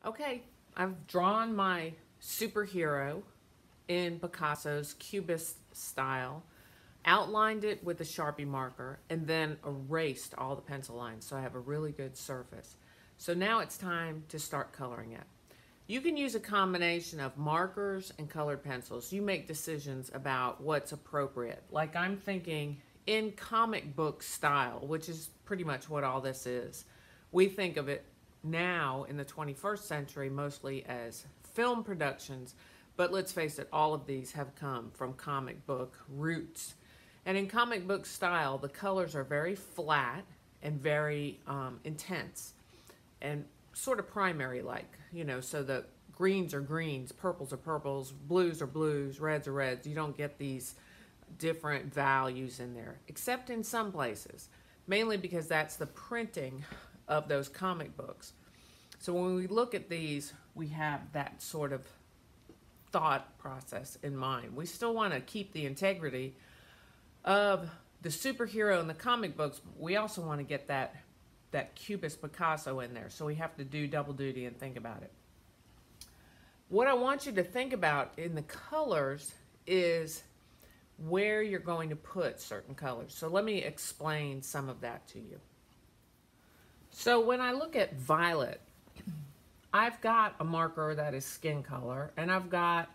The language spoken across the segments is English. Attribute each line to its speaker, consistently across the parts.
Speaker 1: Okay, I've drawn my superhero in Picasso's Cubist style, outlined it with a Sharpie marker, and then erased all the pencil lines so I have a really good surface. So now it's time to start coloring it. You can use a combination of markers and colored pencils. You make decisions about what's appropriate. Like I'm thinking in comic book style, which is pretty much what all this is. We think of it now in the 21st century mostly as film productions, but let's face it, all of these have come from comic book roots. And in comic book style, the colors are very flat and very intense and sort of primary like, so the greens are greens, purples are purples, blues are blues, reds are reds. You don't get these different values in there, except in some places, mainly because that's the printing of those comic books. So when we look at these, we have that sort of thought process in mind. We still want to keep the integrity of the superhero in the comic books, but we also want to get that Cubist Picasso in there. So we have to do double duty and think about it. What I want you to think about in the colors is where you're going to put certain colors. So let me explain some of that to you. So when I look at Violet, I've got a marker that is skin color, and I've got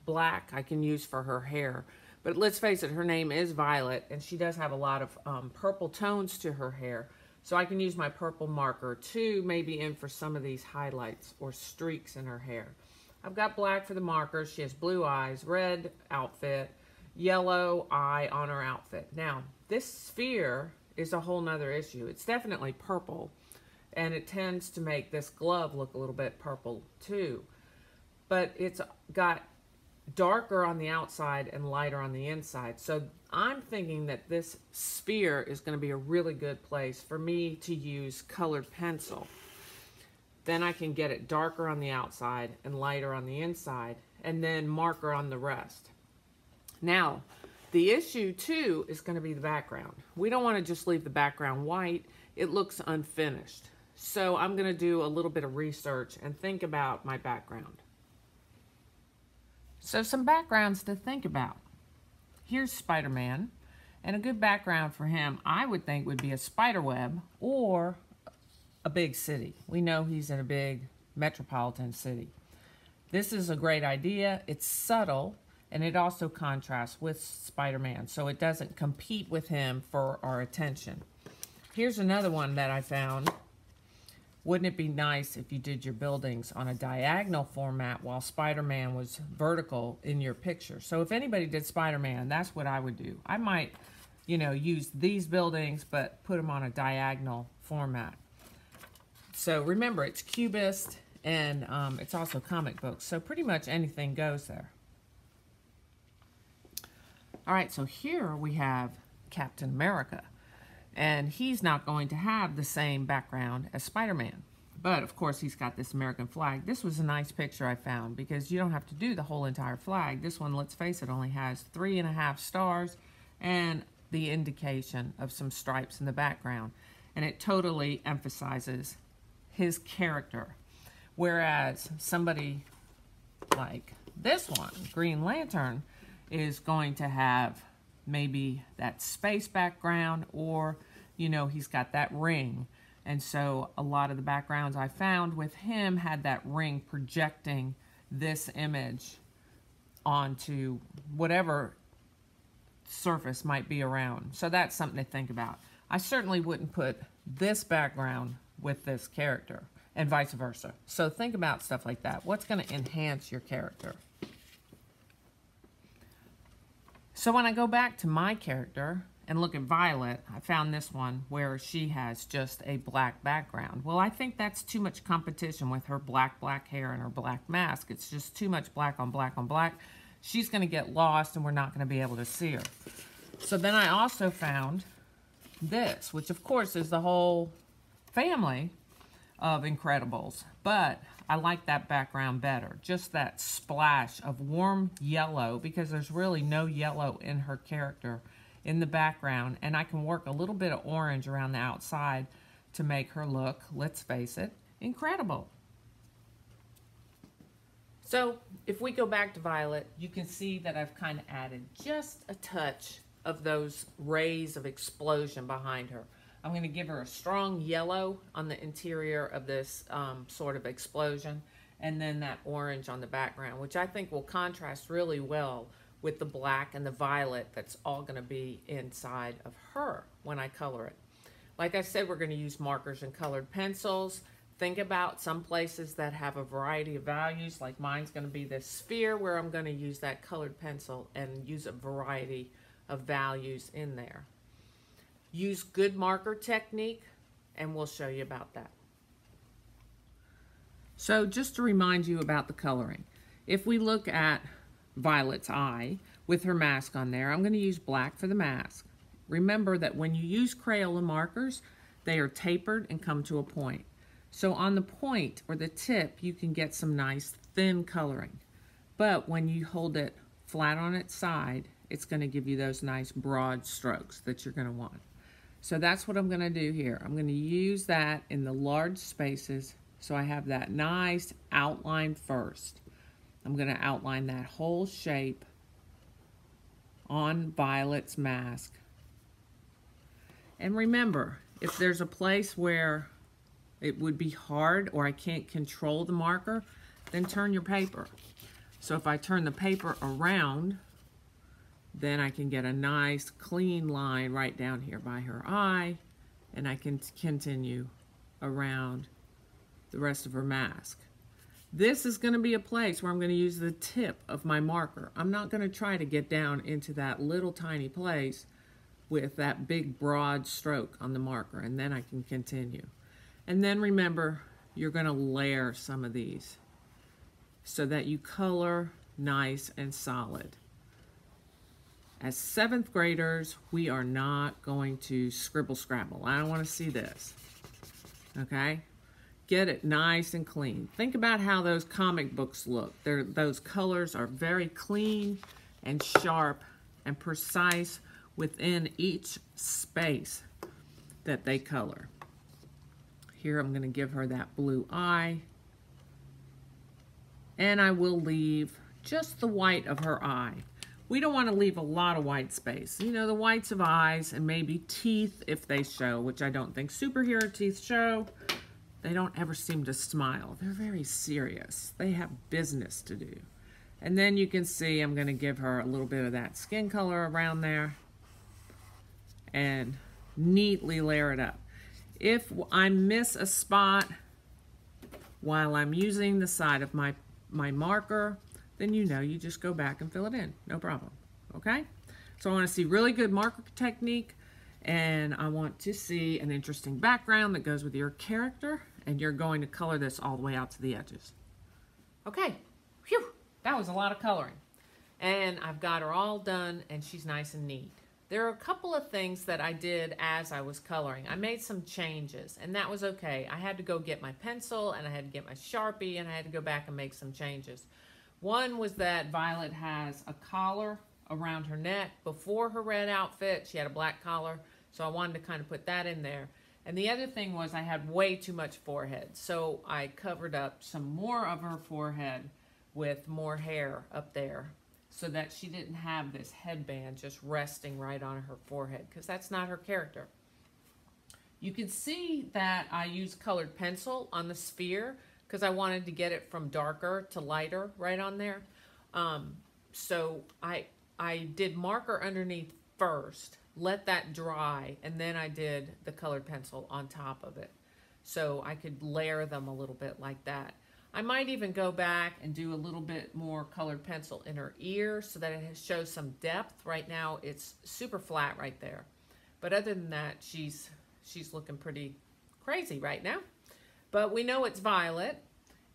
Speaker 1: black I can use for her hair. But let's face it, her name is Violet, and she does have a lot of purple tones to her hair. So I can use my purple marker to maybe in for some of these highlights or streaks in her hair. I've got black for the markers. She has blue eyes, red outfit, yellow eye on her outfit. Now, this sphere is a whole nother issue. It's definitely purple, and it tends to make this glove look a little bit purple too. But it's got darker on the outside and lighter on the inside. So I'm thinking that this sphere is going to be a really good place for me to use colored pencil. Then I can get it darker on the outside and lighter on the inside, and then marker on the rest. Now, the issue too is going to be the background. We don't want to just leave the background white. It looks unfinished. So I'm going to do a little bit of research and think about my background. So some backgrounds to think about. Here's Spider-Man, and a good background for him I would think would be a spider web or a big city. We know he's in a big metropolitan city. This is a great idea. It's subtle, and it also contrasts with Spider-Man, so it doesn't compete with him for our attention. Here's another one that I found. Wouldn't it be nice if you did your buildings on a diagonal format while Spider-Man was vertical in your picture? So if anybody did Spider-Man, that's what I would do. I might, use these buildings, but put them on a diagonal format. So remember, it's Cubist, and it's also comic books. So pretty much anything goes there. All right, so here we have Captain America. And he's not going to have the same background as Spider-Man. But, of course, he's got this American flag. This was a nice picture I found because you don't have to do the whole entire flag. This one, let's face it, only has 3.5 stars and the indication of some stripes in the background. And it totally emphasizes his character. Whereas somebody like this one, Green Lantern, is going to have maybe that space background, or he's got that ring. And so a lot of the backgrounds I found with him had that ring projecting this image onto whatever surface might be around. So that's something to think about. I certainly wouldn't put this background with this character and vice versa. So think about stuff like that. What's going to enhance your character? So when I go back to my character and look at Violet, I found this one where she has just a black background. Well, I think that's too much competition with her black hair and her black mask. It's just too much black on black on black. She's going to get lost and we're not going to be able to see her. So then I also found this, which of course is the whole family of Incredibles, but I like that background better. Just that splash of warm yellow, because there's really no yellow in her character in the background, and I can work a little bit of orange around the outside to make her look, let's face it, incredible. So if we go back to Violet, you can see that I've kind of added just a touch of those rays of explosion behind her. I'm going to give her a strong yellow on the interior of this sort of explosion, and then that orange on the background, which I think will contrast really well with the black and the violet that's all going to be inside of her when I color it. Like I said, we're going to use markers and colored pencils. Think about some places that have a variety of values, like mine's going to be this sphere where I'm going to use that colored pencil and use a variety of values in there. Use good marker technique, and we'll show you about that. So just to remind you about the coloring, if we look at Violet's eye with her mask on there, I'm going to use black for the mask. Remember that when you use Crayola markers, they are tapered and come to a point. So on the point or the tip, you can get some nice thin coloring. But when you hold it flat on its side, it's going to give you those nice broad strokes that you're going to want. So that's what I'm going to do here. I'm going to use that in the large spaces so I have that nice outline first. I'm going to outline that whole shape on Violet's mask. And remember, if there's a place where it would be hard or I can't control the marker, then turn your paper. So if I turn the paper around, then I can get a nice clean line right down here by her eye, and I can continue around the rest of her mask. This is going to be a place where I'm going to use the tip of my marker. I'm not going to try to get down into that little tiny place with that big broad stroke on the marker, and then I can continue. And then remember, you're going to layer some of these so that you color nice and solid. As 7th graders, we are not going to scribble scrabble. I don't want to see this. Okay? Get it nice and clean. Think about how those comic books look. Those colors are very clean and sharp and precise within each space that they color. Here I'm going to give her that blue eye. And I will leave just the white of her eye. We don't want to leave a lot of white space. You know, the whites of eyes and maybe teeth if they show, which I don't think superhero teeth show. They don't ever seem to smile. They're very serious. They have business to do. And then you can see I'm going to give her a little bit of that skin color around there and neatly layer it up. If I miss a spot while I'm using the side of my marker, then you know you just go back and fill it in. No problem. Okay? So I want to see really good marker technique, and I want to see an interesting background that goes with your character, and you're going to color this all the way out to the edges. Okay. Phew! That was a lot of coloring. And I've got her all done, and she's nice and neat. There are a couple of things that I did as I was coloring. I made some changes, and that was okay. I had to go get my pencil, and I had to get my Sharpie, and I had to go back and make some changes. One was that Violet has a collar around her neck. Before her red outfit, she had a black collar, so I wanted to kind of put that in there. And the other thing was I had way too much forehead, so I covered up some more of her forehead with more hair up there, so that she didn't have this headband just resting right on her forehead, because that's not her character. You can see that I used colored pencil on the sphere because I wanted to get it from darker to lighter right on there. So I did marker underneath first, let that dry, and then I did the colored pencil on top of it. So I could layer them a little bit like that. I might even go back and do a little bit more colored pencil in her ear so that it shows some depth. Right now it's super flat right there. But other than that, she's looking pretty crazy right now. But we know it's Violet.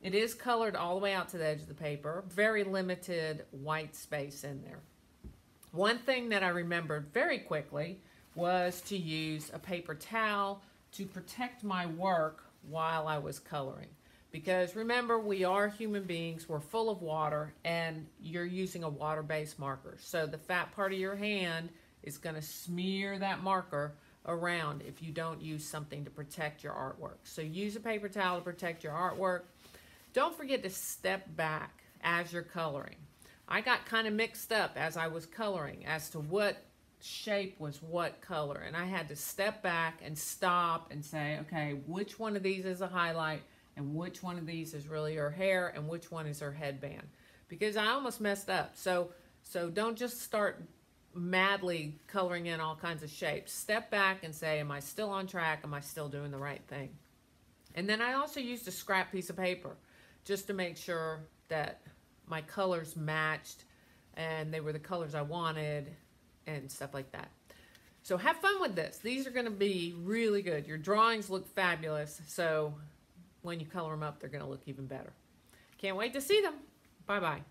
Speaker 1: It is colored all the way out to the edge of the paper. Very limited white space in there. One thing that I remembered very quickly was to use a paper towel to protect my work while I was coloring. Because remember, we are human beings, we're full of water, and you're using a water-based marker. So the fat part of your hand is going to smear that marker around if you don't use something to protect your artwork. So use a paper towel to protect your artwork. Don't forget to step back as you're coloring. I got kind of mixed up as I was coloring as to what shape was what color, and I had to step back and stop and say, okay, which one of these is a highlight and which one of these is really her hair and which one is her headband, because I almost messed up. So don't just start madly coloring in all kinds of shapes. Step back and say, am I still on track? Am I still doing the right thing? And then I also used a scrap piece of paper just to make sure that my colors matched and they were the colors I wanted and stuff like that. So have fun with this. These are going to be really good. Your drawings look fabulous, so when you color them up, they're going to look even better. Can't wait to see them. Bye-bye.